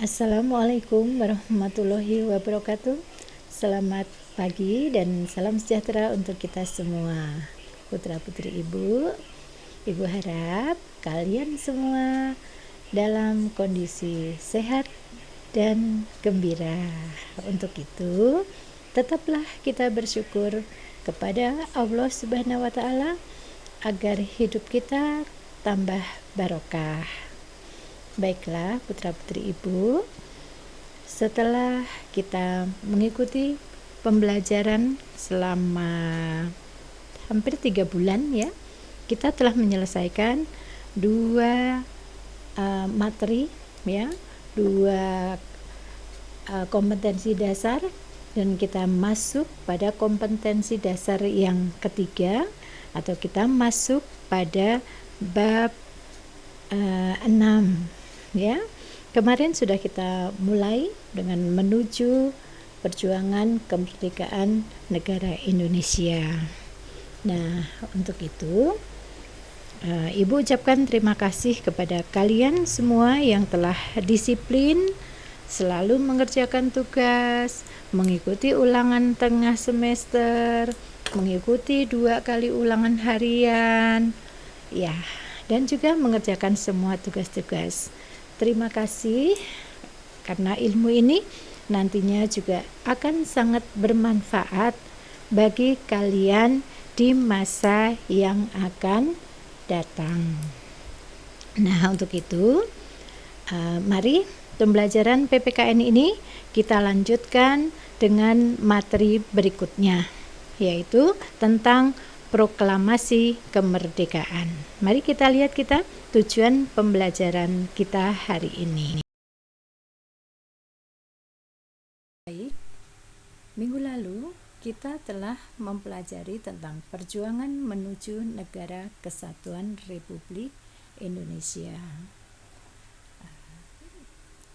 Assalamualaikum warahmatullahi wabarakatuh. Selamat pagi dan salam sejahtera untuk kita semua. Putra-putri Ibu harap kalian semua dalam kondisi sehat dan gembira. Untuk itu, tetaplah kita bersyukur kepada Allah Subhanahu wa taala agar hidup kita tambah barokah. Baiklah putra-putri Ibu, setelah kita mengikuti pembelajaran selama hampir 3 bulan ya, kita telah menyelesaikan 2 materi ya, 2 kompetensi dasar, dan kita masuk pada kompetensi dasar yang ketiga, atau kita masuk pada bab 6 ya. Kemarin sudah kita mulai dengan menuju perjuangan kemerdekaan negara Indonesia. Nah, untuk itu Ibu ucapkan terima kasih kepada kalian semua yang telah disiplin, selalu mengerjakan tugas, mengikuti ulangan tengah semester, mengikuti 2 kali ulangan harian ya, dan juga mengerjakan semua tugas-tugas. Terima kasih, karena ilmu ini nantinya juga akan sangat bermanfaat bagi kalian di masa yang akan datang. Nah, untuk itu mari pembelajaran PPKN ini kita lanjutkan dengan materi berikutnya, yaitu tentang proklamasi kemerdekaan. Mari kita lihat tujuan pembelajaran kita hari ini. Baik, minggu lalu kita telah mempelajari tentang perjuangan menuju Negara Kesatuan Republik Indonesia.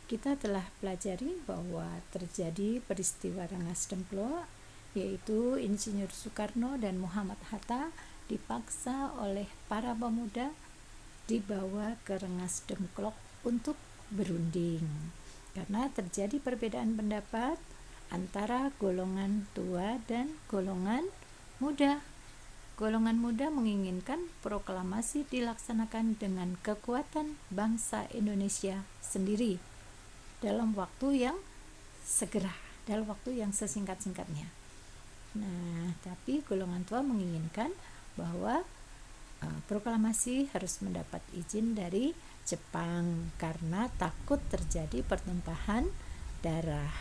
Kita telah pelajari bahwa terjadi peristiwa Rengas Dengklok, yaitu Insinyur Soekarno dan Muhammad Hatta dipaksa oleh para pemuda dibawa ke Rengas Dengklok untuk berunding karena terjadi perbedaan pendapat antara golongan tua dan golongan muda. Golongan muda menginginkan proklamasi dilaksanakan dengan kekuatan bangsa Indonesia sendiri dalam waktu yang segera, dalam waktu yang sesingkat-singkatnya. Nah, tapi golongan tua menginginkan bahwa proklamasi harus mendapat izin dari Jepang karena takut terjadi pertumpahan darah.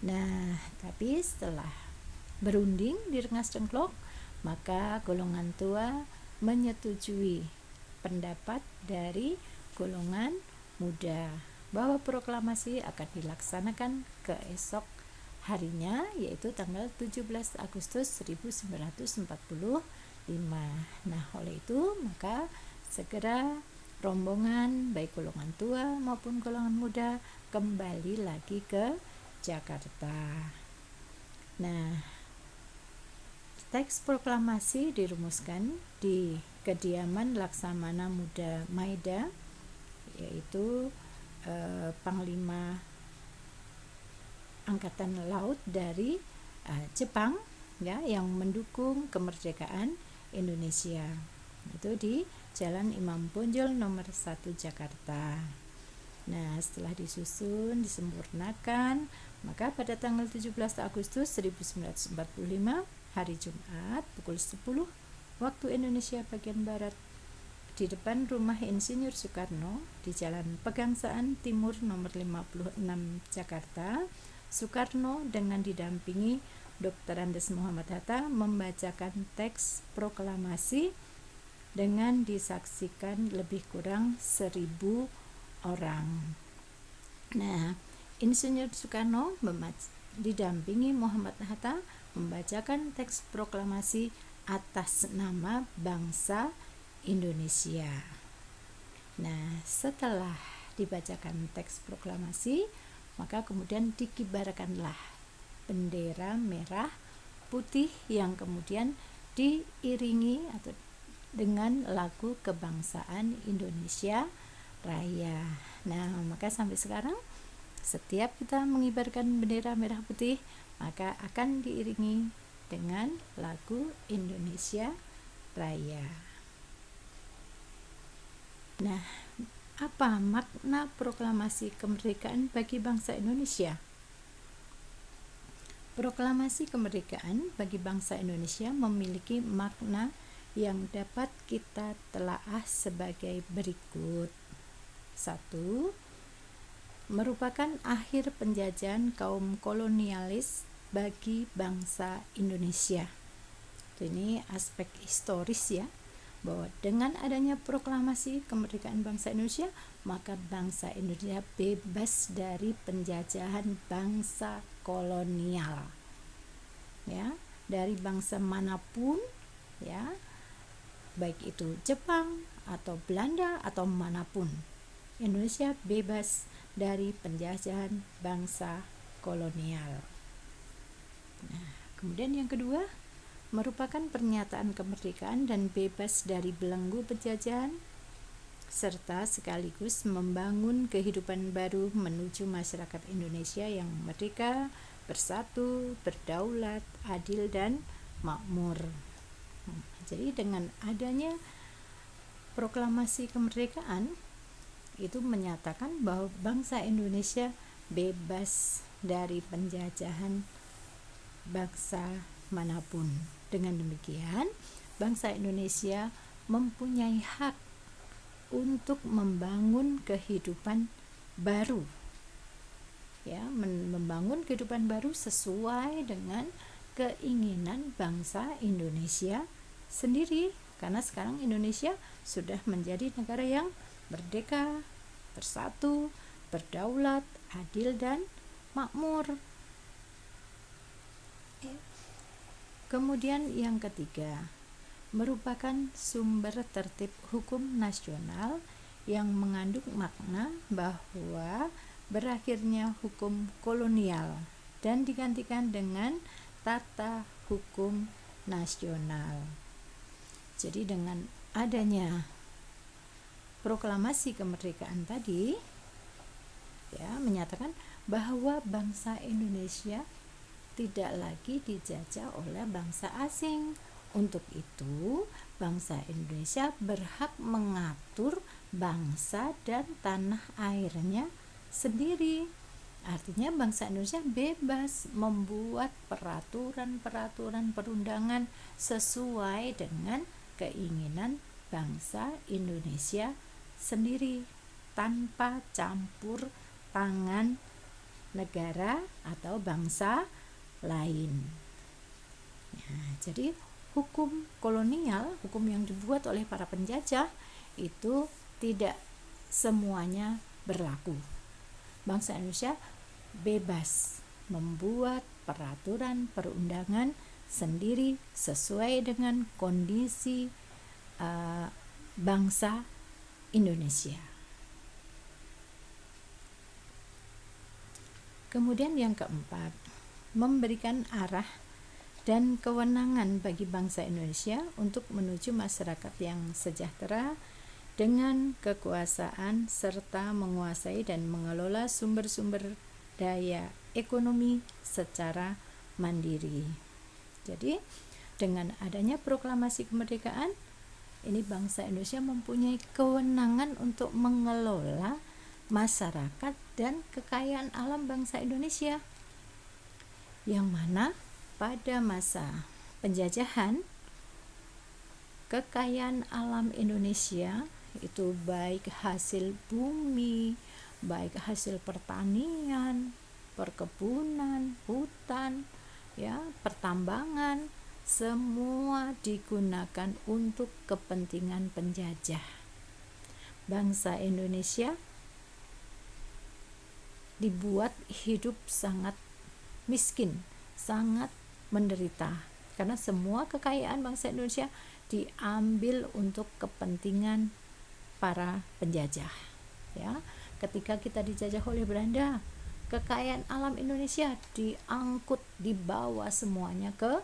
Nah, tapi setelah berunding di Rengas Dengklok, maka golongan tua menyetujui pendapat dari golongan muda bahwa proklamasi akan dilaksanakan keesok harinya, yaitu tanggal 17 Agustus 1945. Nah, oleh itu maka segera rombongan baik golongan tua maupun golongan muda kembali lagi ke Jakarta. Nah, teks proklamasi dirumuskan di kediaman Laksamana Muda Maeda, yaitu Panglima Angkatan Laut dari Jepang ya, yang mendukung kemerdekaan Indonesia. Itu di Jalan Imam Bonjol nomor 1 Jakarta. Nah, setelah disusun, disempurnakan, maka pada tanggal 17 Agustus 1945, hari Jumat, pukul 10 waktu Indonesia bagian Barat, di depan rumah Insinyur Soekarno di Jalan Pegangsaan Timur nomor 56 Jakarta, Soekarno dengan didampingi Dr. Andes Muhammad Hatta membacakan teks proklamasi dengan disaksikan lebih kurang 1.000 orang. Nah, Insinyur Soekarno didampingi Muhammad Hatta membacakan teks proklamasi atas nama bangsa Indonesia. Nah, setelah dibacakan teks proklamasi, maka kemudian dikibarkanlah bendera merah putih yang kemudian diiringi atau dengan lagu kebangsaan Indonesia Raya. Nah, maka sampai sekarang setiap kita mengibarkan bendera merah putih, maka akan diiringi dengan lagu Indonesia Raya. Nah, apa makna proklamasi kemerdekaan bagi bangsa Indonesia? Proklamasi kemerdekaan bagi bangsa Indonesia memiliki makna yang dapat kita telaah sebagai berikut. 1. Merupakan akhir penjajahan kaum kolonialis bagi bangsa Indonesia. Ini aspek historis ya, bahwa dengan adanya proklamasi kemerdekaan bangsa Indonesia, maka bangsa Indonesia bebas dari penjajahan bangsa kolonial, ya, dari bangsa manapun, ya, baik itu Jepang atau Belanda atau manapun. Indonesia bebas dari penjajahan bangsa kolonial. Nah, kemudian yang kedua, merupakan pernyataan kemerdekaan dan bebas dari belenggu penjajahan, serta sekaligus membangun kehidupan baru menuju masyarakat Indonesia yang merdeka, bersatu, berdaulat, adil, dan makmur. Jadi dengan adanya proklamasi kemerdekaan itu menyatakan bahwa bangsa Indonesia bebas dari penjajahan bangsa manapun. Dengan demikian, bangsa Indonesia mempunyai hak untuk membangun kehidupan baru, ya, membangun kehidupan baru sesuai dengan keinginan bangsa Indonesia sendiri, karena sekarang Indonesia sudah menjadi negara yang merdeka, bersatu, berdaulat, adil, dan makmur. Kemudian yang ketiga, merupakan sumber tertib hukum nasional yang mengandung makna bahwa berakhirnya hukum kolonial dan digantikan dengan tata hukum nasional. Jadi dengan adanya proklamasi kemerdekaan tadi, ya, menyatakan bahwa bangsa Indonesia tidak lagi dijajah oleh bangsa asing. Untuk itu, bangsa Indonesia berhak mengatur bangsa dan tanah airnya sendiri. Artinya bangsa Indonesia bebas membuat peraturan-peraturan perundangan sesuai dengan keinginan bangsa Indonesia sendiri, tanpa campur tangan negara atau bangsa lain. Nah, jadi hukum kolonial, hukum yang dibuat oleh para penjajah itu tidak semuanya berlaku. Bangsa Indonesia bebas membuat peraturan perundangan sendiri sesuai dengan kondisi bangsa Indonesia. Kemudian yang keempat, memberikan arah dan kewenangan bagi bangsa Indonesia untuk menuju masyarakat yang sejahtera dengan kekuasaan serta menguasai dan mengelola sumber-sumber daya ekonomi secara mandiri. Jadi dengan adanya proklamasi kemerdekaan ini, bangsa Indonesia mempunyai kewenangan untuk mengelola masyarakat dan kekayaan alam bangsa Indonesia, yang mana pada masa penjajahan kekayaan alam Indonesia itu baik hasil bumi, baik hasil pertanian, perkebunan, hutan, ya, pertambangan, semua digunakan untuk kepentingan penjajah. Bangsa Indonesia dibuat hidup sangat miskin, sangat menderita, karena semua kekayaan bangsa Indonesia diambil untuk kepentingan para penjajah. Ya, ketika kita dijajah oleh Belanda, kekayaan alam Indonesia diangkut, dibawa semuanya ke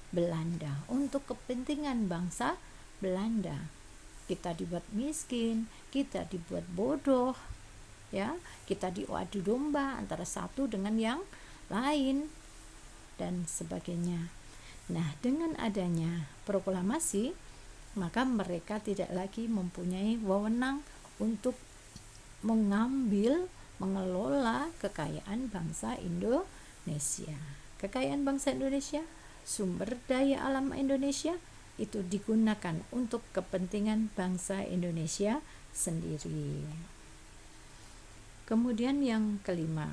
Belanda untuk kepentingan bangsa Belanda. kita dibuat miskin, kita dibuat bodoh, ya, kita diadu domba antara satu dengan yang lain dan sebagainya. Nah, dengan adanya proklamasi, maka mereka tidak lagi mempunyai wewenang untuk mengelola kekayaan bangsa Indonesia. Kekayaan bangsa Indonesia, sumber daya alam Indonesia itu digunakan untuk kepentingan bangsa Indonesia sendiri. Kemudian yang kelima,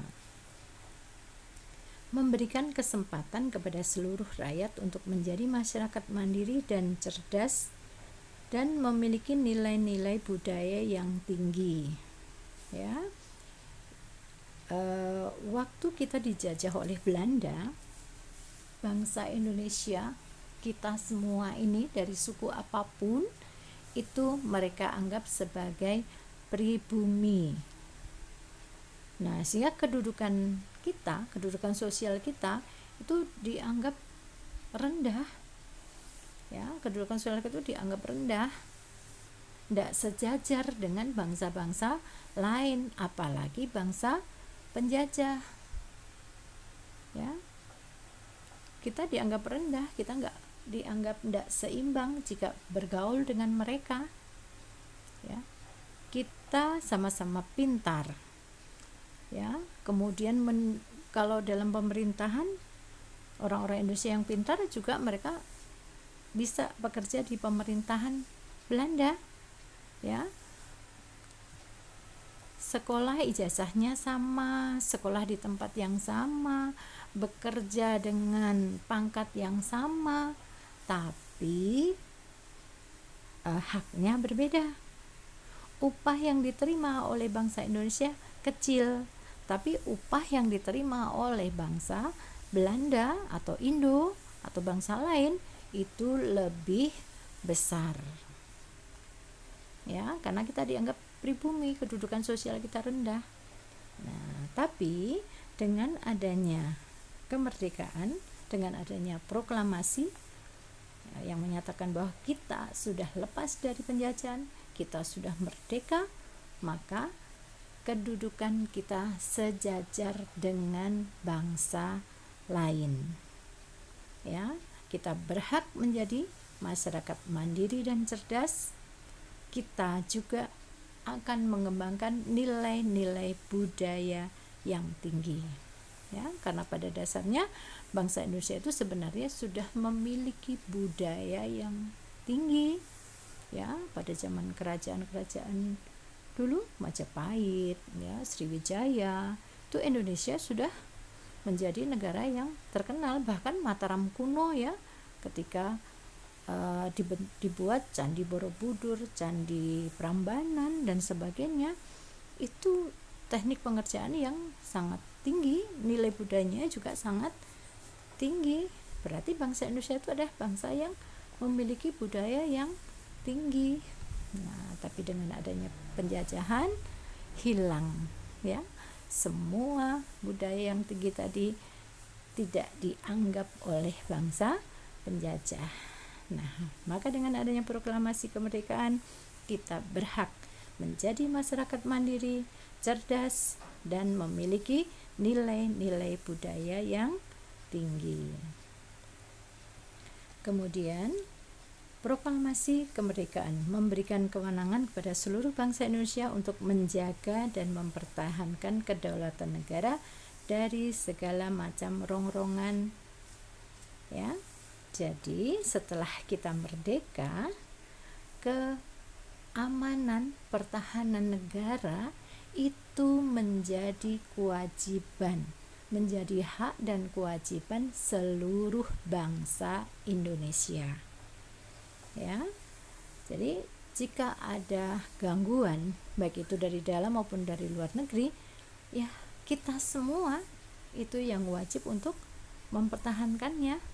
memberikan kesempatan kepada seluruh rakyat untuk menjadi masyarakat mandiri dan cerdas dan memiliki nilai-nilai budaya yang tinggi. Ya, waktu kita dijajah oleh Belanda, bangsa Indonesia, kita semua ini dari suku apapun itu mereka anggap sebagai pribumi. Nah, sehingga kedudukan sosial kita itu dianggap rendah. Ya, kedudukan sosial kita itu dianggap rendah. Tidak sejajar dengan bangsa-bangsa lain, apalagi bangsa penjajah. Ya. Kita dianggap rendah, kita dianggap tidak seimbang jika bergaul dengan mereka. Ya. Kita sama-sama pintar. Ya, kemudian kalau dalam pemerintahan, orang-orang Indonesia yang pintar juga mereka bisa bekerja di pemerintahan Belanda. Ya, sekolah ijazahnya sama, sekolah di tempat yang sama, bekerja dengan pangkat yang sama, tapi haknya berbeda. Upah yang diterima oleh bangsa Indonesia kecil, tapi upah yang diterima oleh bangsa Belanda atau Indo atau bangsa lain itu lebih besar. Ya, karena kita dianggap pribumi, kedudukan sosial kita rendah. Nah, tapi dengan adanya kemerdekaan, dengan adanya proklamasi yang menyatakan bahwa kita sudah lepas dari penjajahan, kita sudah merdeka, maka kedudukan kita sejajar dengan bangsa lain. Ya, kita berhak menjadi masyarakat mandiri dan cerdas. Kita juga akan mengembangkan nilai-nilai budaya yang tinggi. Ya, karena pada dasarnya bangsa Indonesia itu sebenarnya sudah memiliki budaya yang tinggi. Ya, pada zaman kerajaan-kerajaan dulu, Majapahit, ya, Sriwijaya, itu Indonesia sudah menjadi negara yang terkenal. Bahkan Mataram kuno, ya, ketika dibuat Candi Borobudur, Candi Prambanan dan sebagainya, itu teknik pengerjaan yang sangat tinggi, nilai budayanya juga sangat tinggi. Berarti bangsa Indonesia itu adalah bangsa yang memiliki budaya yang tinggi. Nah, tapi dengan adanya penjajahan hilang, ya, semua budaya yang tinggi tadi tidak dianggap oleh bangsa penjajah. Nah, maka dengan adanya proklamasi kemerdekaan, kita berhak menjadi masyarakat mandiri, cerdas, dan memiliki nilai-nilai budaya yang tinggi. Kemudian, proklamasi kemerdekaan memberikan kewenangan kepada seluruh bangsa Indonesia untuk menjaga dan mempertahankan kedaulatan negara dari segala macam rongrongan. Ya. Jadi, setelah kita merdeka, keamanan pertahanan negara itu menjadi kewajiban, menjadi hak dan kewajiban seluruh bangsa Indonesia. Ya. Jadi, jika ada gangguan baik itu dari dalam maupun dari luar negeri, ya kita semua itu yang wajib untuk mempertahankannya.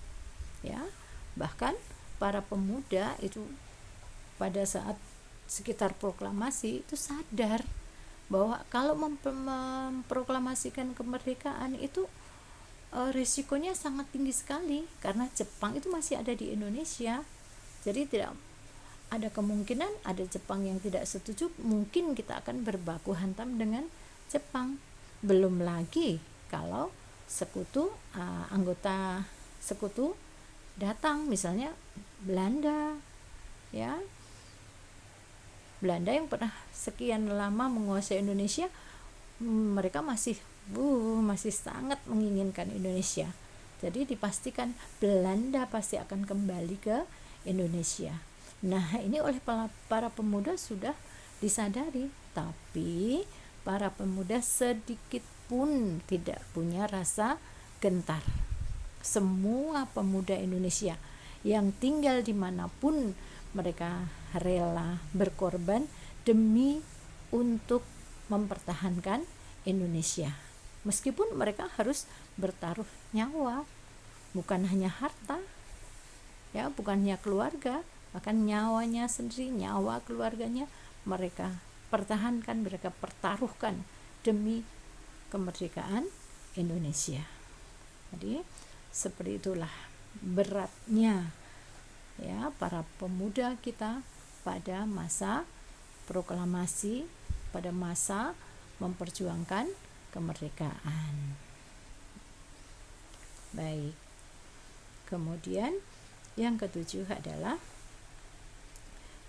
Ya, bahkan para pemuda itu pada saat sekitar proklamasi itu sadar bahwa kalau memproklamasikan kemerdekaan itu risikonya sangat tinggi sekali, karena Jepang itu masih ada di Indonesia. Jadi tidak ada kemungkinan ada Jepang yang tidak setuju, mungkin kita akan berbaku hantam dengan Jepang. Belum lagi kalau sekutu, anggota sekutu datang, misalnya Belanda, ya, Belanda yang pernah sekian lama menguasai Indonesia, mereka masih sangat menginginkan Indonesia. Jadi dipastikan Belanda pasti akan kembali ke Indonesia. Nah, ini oleh para pemuda sudah disadari, tapi para pemuda sedikit pun tidak punya rasa gentar. Semua pemuda Indonesia yang tinggal dimanapun, mereka rela berkorban demi untuk mempertahankan Indonesia. Meskipun mereka harus bertaruh nyawa, bukan hanya harta, ya, bukan hanya keluarga, bahkan nyawanya sendiri, nyawa keluarganya mereka pertahankan, mereka pertaruhkan demi kemerdekaan Indonesia. Jadi seperti itulah beratnya, ya, para pemuda kita pada masa proklamasi, pada masa memperjuangkan kemerdekaan. Baik. Kemudian yang ketujuh adalah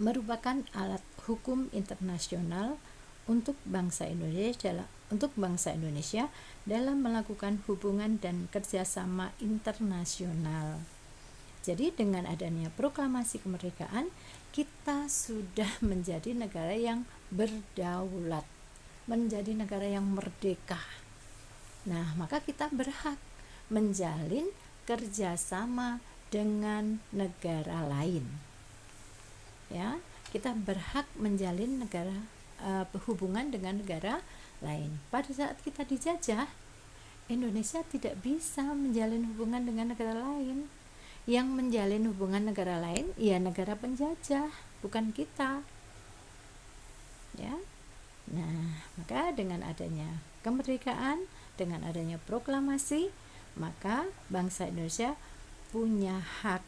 merupakan alat hukum internasional untuk bangsa Indonesia dalam melakukan hubungan dan kerjasama internasional. Jadi dengan adanya proklamasi kemerdekaan, kita sudah menjadi negara yang berdaulat, menjadi negara yang merdeka. Nah, maka kita berhak menjalin kerjasama dengan negara lain. Ya, kita berhak menjalin hubungan dengan negara lain. Pada saat kita dijajah, Indonesia tidak bisa menjalin hubungan dengan negara lain. Yang menjalin hubungan negara lain, ya negara penjajah, bukan kita. Ya. Nah, maka dengan adanya kemerdekaan, dengan adanya proklamasi, maka bangsa Indonesia punya hak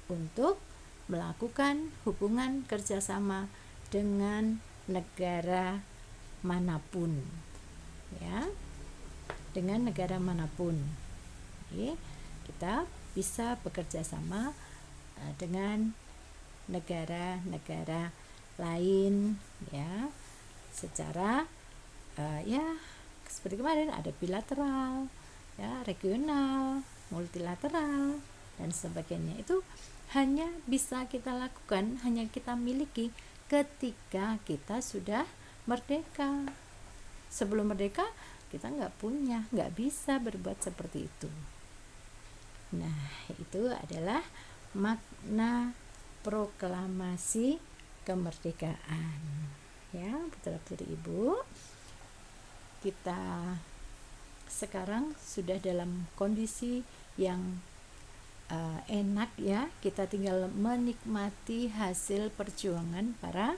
untuk melakukan hubungan kerjasama dengan negara manapun, ya, dengan negara manapun. Jadi, kita bisa bekerja sama dengan negara-negara lain, ya, secara ya seperti kemarin ada bilateral, ya, regional, multilateral dan sebagainya. Itu hanya bisa kita lakukan, hanya kita miliki ketika kita sudah merdeka. Sebelum merdeka kita nggak bisa berbuat seperti itu. Nah, itu adalah makna proklamasi kemerdekaan. Ya, putra-putri Ibu, kita sekarang sudah dalam kondisi yang enak, ya. Kita tinggal menikmati hasil perjuangan para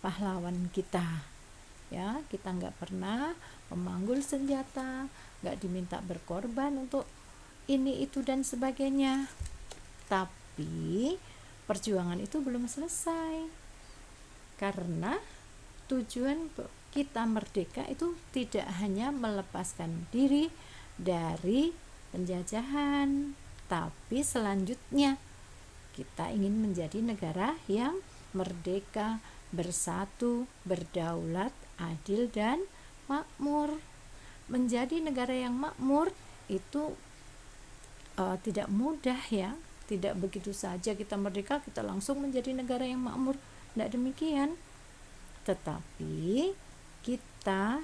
pahlawan kita. Ya, kita nggak pernah memanggul senjata, nggak diminta berkorban untuk ini, itu, dan sebagainya. Tapi perjuangan itu belum selesai, karena tujuan kita merdeka itu tidak hanya melepaskan diri dari penjajahan, tapi selanjutnya kita ingin menjadi negara yang merdeka, bersatu, berdaulat, adil, dan makmur. Menjadi negara yang makmur itu tidak mudah, ya. Tidak begitu saja kita merdeka kita langsung menjadi negara yang makmur, tidak demikian. Tetapi kita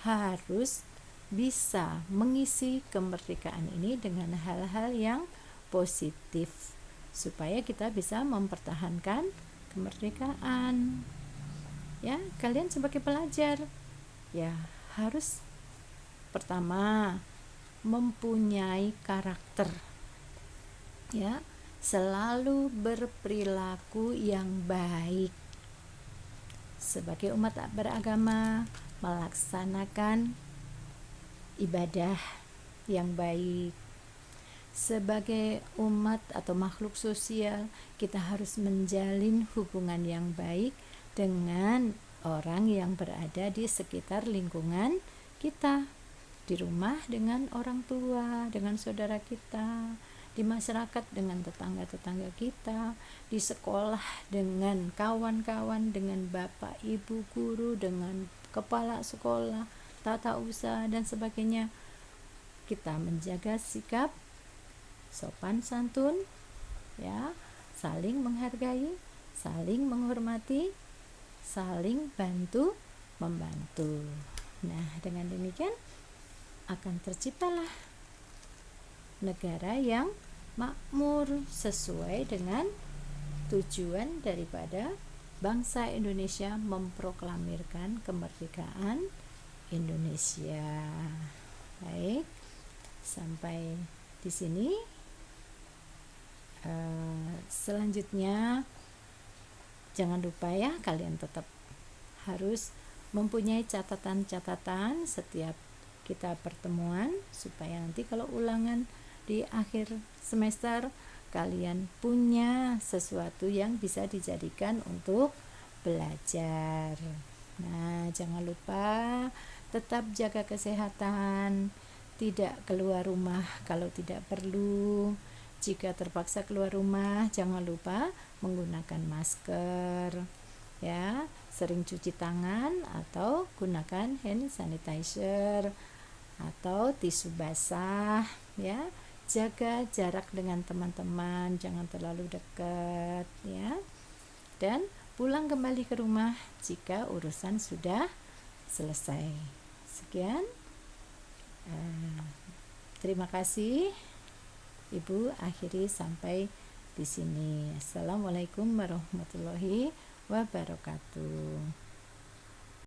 harus bisa mengisi kemerdekaan ini dengan hal-hal yang positif supaya kita bisa mempertahankan kemerdekaan. Ya, kalian sebagai pelajar ya harus pertama mempunyai karakter, ya, selalu berperilaku yang baik sebagai umat beragama, melaksanakan ibadah yang baik, sebagai umat atau makhluk sosial, kita harus menjalin hubungan yang baik dengan orang yang berada di sekitar lingkungan kita, di rumah dengan orang tua, dengan saudara kita, di masyarakat dengan tetangga-tetangga kita, di sekolah dengan kawan-kawan, dengan bapak, ibu, guru, dengan kepala sekolah, tata usaha dan sebagainya. Kita menjaga sikap sopan santun, ya, saling menghargai, saling menghormati, saling bantu membantu. Nah, dengan demikian akan terciptalah negara yang makmur sesuai dengan tujuan daripada bangsa Indonesia memproklamirkan kemerdekaan Indonesia. Baik, sampai di sini. Selanjutnya jangan lupa ya, kalian tetap harus mempunyai catatan-catatan setiap kita pertemuan, supaya nanti kalau ulangan di akhir semester kalian punya sesuatu yang bisa dijadikan untuk belajar. Nah, jangan lupa tetap jaga kesehatan, tidak keluar rumah kalau tidak perlu. Jika terpaksa keluar rumah, jangan lupa menggunakan masker, ya, sering cuci tangan atau gunakan hand sanitizer atau tisu basah, ya. Jaga jarak dengan teman-teman, jangan terlalu dekat, ya. Dan pulang kembali ke rumah jika urusan sudah selesai. Sekian, terima kasih. Ibu akhiri sampai di sini. Assalamualaikum warahmatullahi wabarakatuh.